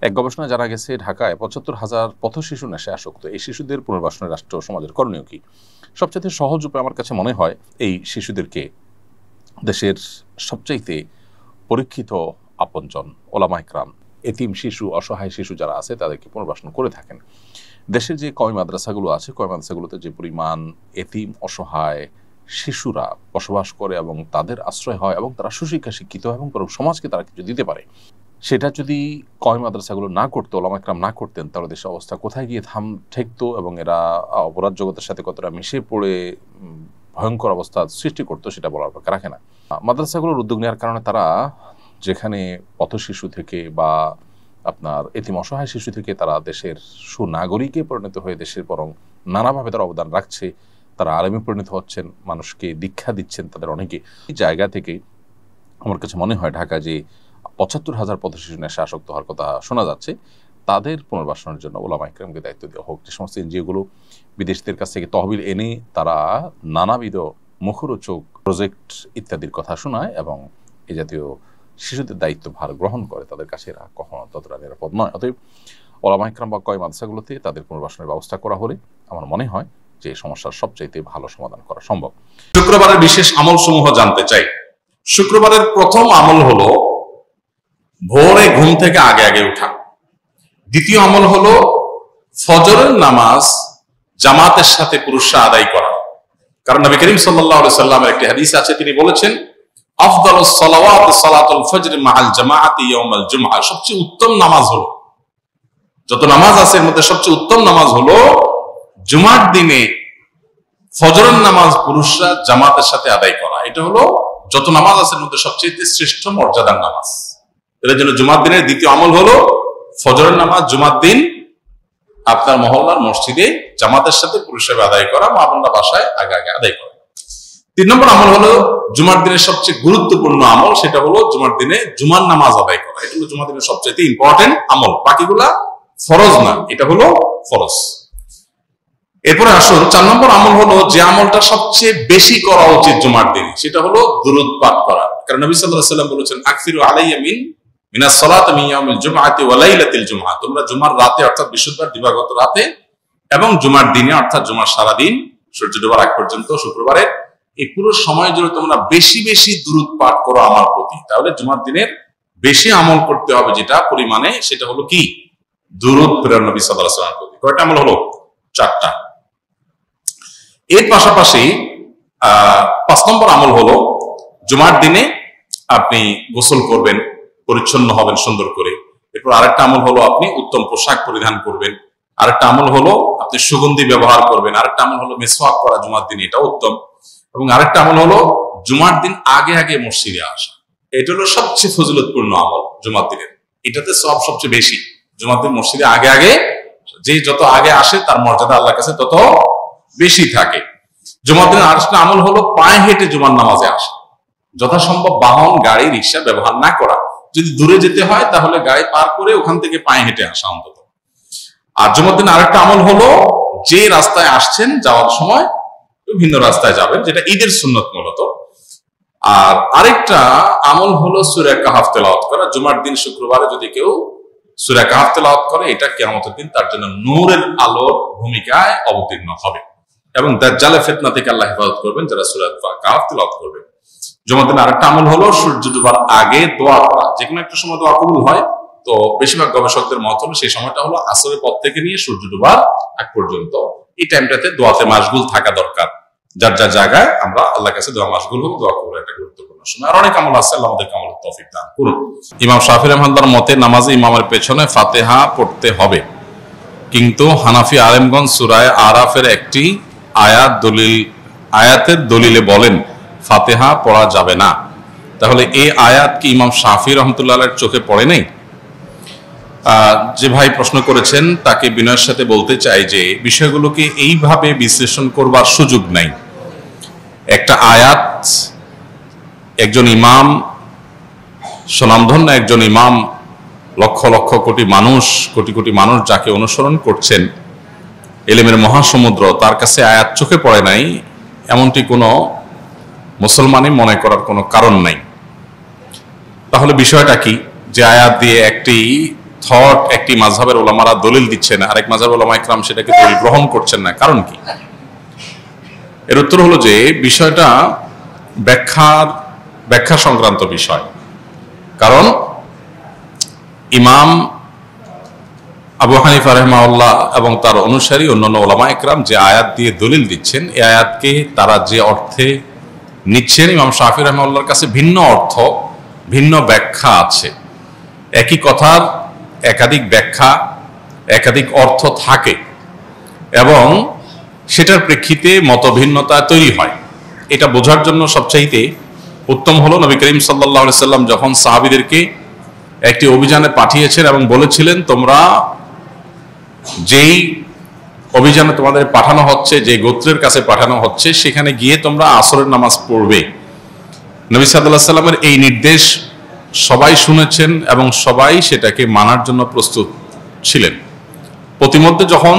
এক গবেষণায় জানা গেছে ঢাকায় ৭৫,০০০ পথশিশু নেশায় আসক্ত। এই শিশুদের পুনর্বাসনে রাষ্ট্র সমাজের করণীয় কি? সবচেয়ে সহজ উপায় আমার কাছে মনে হয় এই শিশুদেরকে দেশের সবচাইতে পরীক্ষিত আপনজন ওলামা ইকরাম, এতিম শিশু, অসহায় শিশু যারা আছে তাদেরকে পুনর্বাসন করে থাকেন। দেশের যে কওমি মাদ্রাসাগুলো আছে, কওমি মাদ্রাসাগুলোতে যে পরিমাণ এতিম অসহায় শিশুরা বসবাস করে এবং তাদের আশ্রয় হয় এবং তারা সুশিক্ষা শিক্ষিত এবং সমাজকে তারা কিছু দিতে পারে, সেটা যদি কওমি মাদ্রাসাগুলো না করতো, ওলামা ইকরাম না করতেন, তাহলে দেশের অবস্থা কোথায় গিয়ে ঠেকতো এবং এরা অপরাধ জগতের সাথে কতটা মিশে পড়ে ভয়ঙ্কর অবস্থা সৃষ্টি করতো সেটা বলার অপেক্ষা রাখে না। মাদ্রাসাগুলোর উদ্যোগ নেওয়ার কারণে তারা যেখানে পথশিশু থেকে বা আপনার এতিম অসহায় শিশু থেকে তারা দেশের সুনাগরিকে পরিণত হয়ে দেশের বরং নানাভাবে তারা অবদান রাখছে, তারা আলেমে পরিণত হচ্ছেন, মানুষকে দীক্ষা দিচ্ছেন তাদের অনেকে। এই জায়গা থেকে আমার কাছে মনে হয় ঢাকা যে ৭৫,০০০ পথশিশু নেশা আসক্ত হওয়ার কথা শোনা যাচ্ছে, তাদের পুনর্বাসনের জন্য ওলামা ইকরামকে দায়িত্ব দেওয়া হোক। যে সমস্ত এনজিওগুলো বিদেশিদের কাছ থেকে তহবিল এনে তারা নানাবিধ মুখরোচক প্রজেক্ট ইত্যাদির কথা শোনায় এবং এই জাতীয় শিশুদের দায়িত্ব ভার গ্রহণ করে, তাদের কাছে এরা কখনো ততটা নিরাপদ নয়। অতএব ওলামা ইকরাম বা কওমি মাদ্রাসাগুলোতে তাদের পুনর্বাসনের ব্যবস্থা করা হলে আমার মনে হয় যে এই সমস্যার সবচাইতে ভালো সমাধান করা সম্ভব। শুক্রবারের বিশেষ আমল সমূহ জানতে চাই। শুক্রবারের প্রথম আমল হলো ভোরে ঘুম থেকে আগে আগে উঠা। দ্বিতীয় আমল হলো ফজরের নামাজ জামাতের সাথে পুরুষরা আদায় করা। কারণ নবী করিম সাল্লাল্লাহু আলাইহি সাল্লামের একটি হাদিস আছে, তিনি বলেছেন আফদালুস সালাওয়াত সালাতুল ফজর মাআল জামাআতি ইয়াউমাল জুমআহ। সবচেয়ে উত্তম নামাজ হলো, যত নামাজ আছে এর মধ্যে সবচেয়ে উত্তম নামাজ হলো জুমার দিনে ফজরের নামাজ পুরুষরা জামাতের সাথে আদায় করা। এটা হলো যত নামাজ আছে এর মধ্যে সবচেয়ে শ্রেষ্ঠ মর্যাদার নামাজ। এর জন্য জুমার দিনের দ্বিতীয় আমল হলো ফজরের নামাজ জুমার দিন আপনার মহল্লার মসজিদে জামাতের সাথে পুরুষরা আদায় করা, মা বোনরা বাসায় আগে আগে আদায় করা। ৩ নম্বর আমল হলো জুমার দিনের সবচেয়ে গুরুত্বপূর্ণ আমল, সেটা হলো জুমার দিনে জুমার নামাজ আদায় করা। এটা হলো জুমার দিনের সবচেয়ে ইম্পর্টেন্ট আমল, বাকিগুলা ফরজ না, এটা হলো ফরজ। এরপরে আসুন ৪ নম্বর আমল হলো যে আমলটা সবচেয়ে বেশি করা উচিত জুমার দিনে, সেটা হলো দুরূদ পাঠ করা। কারণ নবী সাল্লাল্লাহু আলাইহি ওয়াসাল্লাম বলেছেন আকসিরু আলাইয়া মিনাস সালাতি মিন ইয়াউমিল জুমআতি ওয়া লাইলাতিল জুমআহ। তোমরা জুমার রাতে অর্থাৎ বৃহস্পতিবার দিবাগত রাতে এবং জুমার দিনে অর্থাৎ জুমার সারা দিন সূর্য ডোবার আগ পর্যন্ত শুক্রবারে এই পুরো সময় জুড়ে তোমরা বেশি বেশি দুরূদ পাঠ করো আমার প্রতি। তাহলে জুমার দিনের বেশি আমল করতে হবে যেটা পরিমাণে, সেটা হলো কি দুরূদ প্রেরণ নবী সাল্লাল্লাহু আলাইহি ওয়াসাল্লামের প্রতি। কয়টা আমল হলো? 4টা। এর পাশাপাশি 5 নম্বর আমল হলো জুমার দিনে আপনি গোসল করবেন, পরিচ্ছন্ন হবেন সুন্দর করে। এরপর আরেকটা আমল হলো আপনি উত্তম পোশাক পরিধান করবেন। আরেকটা আমল হলো আপনি সুগন্ধি ব্যবহার করবেন। আরেকটা আমল হলো মিসওয়াক করা জুমার দিন, এটা উত্তম। এবং আরেকটা আমল হলো জুমার দিন আগে আগে মসজিদে আসা। এটা হলো সবচেয়ে ফজিলতপূর্ণ আমল জুমার দিনের, এটাতে সব সবচেয়ে বেশি। জুমার দিন মসজিদে আগে আগে, যে যত আগে আসে তার মর্যাদা আল্লাহর কাছে তত বেশি থাকে। জুমার দিনের আরেকটা আমল হলো পায়ে হেঁটে জুমার নামাজে আসা। যথাসম্ভব বাহন, গাড়ি, রিক্সা ব্যবহার না করা। যদি দূরে যেতে হয় তাহলে গাড়ি পার করে ওখান থেকে পায়ে হেঁটে আসা অন্তত। আর জুমার দিন আরেকটা আমল হলো যে রাস্তায় আসছেন যাওয়ার সময় ভিন্ন রাস্তায় যাবেন, যেটা ঈদের সুন্নত মূলত। আর আরেকটা আমল হলো সূরা কাহফ তেলাওয়াত করা। জুমার দিন শুক্রবারে যদি কেউ সূরা কাহফ তেলাওয়াত করে, এটা কিয়ামতের দিন তার জন্য নূরের আলোর ভূমিকায় অবতীর্ণ হবে এবং দাজ্জালের ফিতনা থেকে আল্লাহ হেফাজত করবেন যারা সূরা কাহফ তেলাওয়াত করবে। জুমার দিন আরেকটা আমল হলো সূর্য ডোবার আগে দোয়া করা। যে কোনো একটা সময় দোয়া কবুল হয়, তো বেশিরভাগ গবেষকদের মত হলো সেই সময়টা হলো আসরের পর থেকে নিয়ে সূর্য ডোবার আগ পর্যন্ত। এই টাইমটাতে দোয়াতে মাশগুল থাকা দরকার। যার যার জায়গায় আমরা আল্লাহর কাছে দোয়া মাশগুল হবো, দোয়া কবুল একটা গুরুত্বপূর্ণ সময়। আর অনেক আমল আছে, আল্লাহ আমাদেরকে আমলের তৌফিক দান করুন। ইমাম শাফিঈ রাহমাতুল্লাহর মতে নামাজে ইমামের পেছনে ফাতিহা পড়তে হবে, কিন্তু হানাফি আলেমগণ সূরা আরাফের একটি আয়াতের দলিলে বলেন ফাতিহা পড়া যাবে না। তাহলে এই আয়াত কি ইমাম শাফিঈ রাহমাতুল্লাহর চোখে পড়ে নেই? যে ভাই প্রশ্ন করেছেন তাকে বিনয়ের সাথে বলতে চাই যে বিষয়গুলোকে এইভাবে বিশ্লেষণ করবার সুযোগ নাই। একটা আয়াত, একজন ইমাম, স্বনামধন্য একজন ইমাম, লক্ষ লক্ষ কোটি মানুষ, কোটি কোটি মানুষ যাকে অনুসরণ করছেন, ইলমের মহাসমুদ্র, তার কাছে আয়াত চোখে পড়ে নাই এমনটি কোনো মুসলমানই মনে করার কোনো কারণ নাই। তাহলে বিষয়টা কি যে আয়াত দিয়ে একটি থট একটি মাযহাবের ওলামারা দলিল দিচ্ছেন, আরেক মাযহাবের ওলামা ইকরাম সেটাকে দলিল গ্রহণ করছেন না, কারণ কি? এর উত্তর হলো যে বিষয়টা ব্যাখ্যা সংক্রান্ত বিষয়। কারণ ইমাম আবু হানিফা রাহিমাহুল্লাহ এবং তার অনুসারী অন্যান্য ওলামা ইকরাম যে আয়াত দিয়ে দলিল দিচ্ছেন, এই আয়াতকে তারা যে অর্থে নিচ্ছেন, ইমাম শাফি রাহিমাহুল্লাহর কাছে ভিন্ন অর্থ, ভিন্ন ব্যাখ্যা আছে। একই কথার একাধিক ব্যাখ্যা, একাধিক অর্থ থাকে এবং সেটার প্রেক্ষিতে মতভিন্নতা তৈরি হয়। এটা বোঝার জন্য সবচাইতে উত্তম হলো নবী করিম সাল্লাল্লাহু আলাইহি সাল্লাম যখন সাহাবীদেরকে একটি অভিযানে পাঠিয়েছেন এবং বলেছিলেন, তোমরা যেই অভিযানে তোমাদের পাঠানো হচ্ছে, যে গোত্রের কাছে পাঠানো হচ্ছে, সেখানে গিয়ে তোমরা আসরের নামাজ পড়বে। নবী সাল্লাল্লাহু আলাইহি সাল্লামের এই নির্দেশ সবাই শুনেছেন এবং সবাই সেটাকে মানার জন্য প্রস্তুত ছিলেন। প্রতিমধ্যে যখন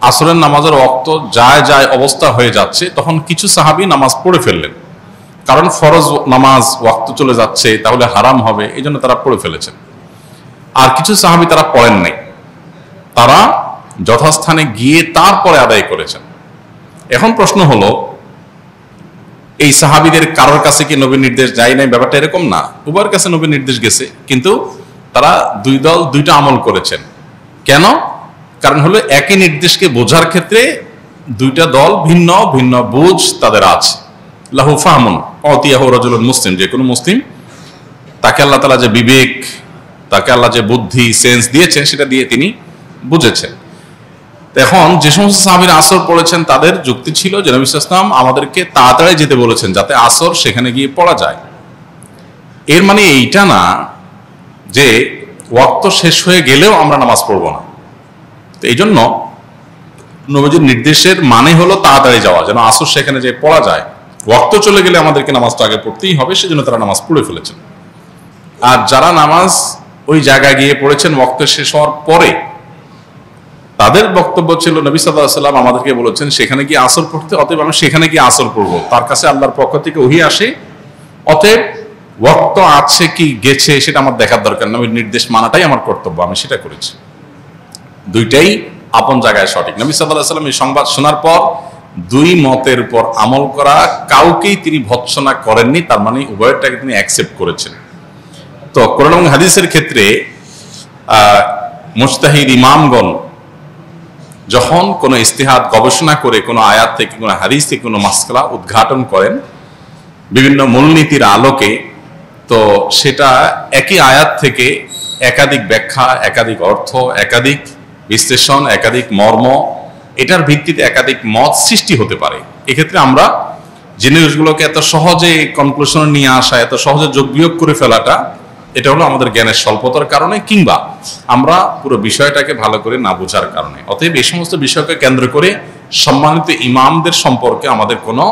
আসরের নামাজের ওয়াক্ত যায় অবস্থা হয়ে যাচ্ছে, তখন কিছু সাহাবী নামাজ পড়ে ফেললেন, কারণ ফরজ নামাজ ওয়াক্ত চলে যাচ্ছে, তাহলে হারাম হবে, এই জন্য তারা পড়ে ফেলেছেন। আর কিছু সাহাবী তারা পড়েন নাই, তারা যথাস্থানে গিয়ে তারপরে আদায় করেছেন। এখন প্রশ্ন হলো, এই সাহাবীদের কারোর কাছে কি নবীর নির্দেশ যায় নাই? ব্যাপারটা এরকম না, উভয়ের কাছে নবীর নির্দেশ গেছে, কিন্তু তারা দুই দল দুইটা আমল করেছেন। কেন? কারণ হলো একই নির্দেশকে বোঝার ক্ষেত্রে দুইটা দল ভিন্ন ভিন্ন বুঝ তাদের আছে। লাহু ফাহমুন অতিয়াহু রাজুলুন মুসলিম, যে কোনো মুসলিম তাকে আল্লাহ তাআলা যে বিবেক, তাকে আল্লাহ যে বুদ্ধি সেন্স দিয়েছেন, সেটা দিয়ে তিনি বুঝেছেন। এখন যে সমস্ত সাহাবীরা আসর পড়েছেন, তাদের যুক্তি ছিল যে নবী সাল্লাল্লাহু আলাইহি ওয়াসাল্লাম আমাদেরকে তাড়াতাড়ি যেতে বলেছেন যাতে আসর সেখানে গিয়ে পড়া যায়। এর মানে এইটা না যে ওয়াক্ত শেষ হয়ে গেলেও আমরা নামাজ পড়বো না। তো এই জন্য নবীজির নির্দেশের মানে হলো তাড়াতাড়ি যাওয়া, যেন আসর সেখানে যে পড়া যায়। ওয়াক্ত চলে গেলে আমাদেরকে নামাজটা আগে পড়তেই হবে, সেজন্য তারা নামাজ পড়ে ফেলেছেন। আর যারা নামাজ ওই জায়গায় গিয়ে পড়েছেন ওয়াক্ত শেষ হওয়ার পরে, তাদের বক্তব্য ছিল নবী সাল্লাল্লাহু আলাইহি ওয়াসাল্লাম আমাদেরকে বলেছেন সেখানে গিয়ে আসর পড়তে, অতএব আমি সেখানে গিয়ে আসর পড়বো। তার কাছে আল্লাহর পক্ষ থেকে ওহী আসে, অতএব ওয়াক্ত আছে কি গেছে সেটা আমার দেখার দরকার না, নবীর নির্দেশ মানাটাই আমার কর্তব্য, আমি সেটা করেছি। দুইটাই আপন জায়গায় সঠিক। নবী সাল্লাল্লাহু আলাইহি ওয়াসাল্লাম এই সংবাদ শোনার পর দুই মতের উপর আমল করা কাউকেই তিনি ভৎসনা করেননি, তার মানে উভয়টাকে তিনি অ্যাকসেপ্ট করেছেন। তো কোরআন এবং হাদিসের ক্ষেত্রে মুজতাহিদ ইমামগণ যখন কোনো ইস্তিহাদ গবেষণা করে কোনো আয়াত থেকে, কোনো হাদিস থেকে কোনো মাসআলা উদ্ঘাটন করেন বিভিন্ন মূলনীতির আলোকে, তো সেটা একই আয়াত থেকে একাধিক ব্যাখ্যা, একাধিক অর্থ, একাধিক বিশ্লেষণ, একাধিক মর্ম, এটার ভিত্তিতে একাধিক মত সৃষ্টি হতে পারে। এক্ষেত্রে আমরা জিনিসগুলোকে এত সহজে কনক্লুশনে নিয়ে আসা, এত সহজে যোগ বিয়োগ করে ফেলাটা, এটা হলো আমাদের জ্ঞানের স্বল্পতার কারণে, কিংবা আমরা পুরো বিষয়টাকে ভালো করে না বোঝার কারণে। অতএব এই সমস্ত বিষয়কে কেন্দ্র করে সম্মানিত ইমামদের সম্পর্কে আমাদের কোনো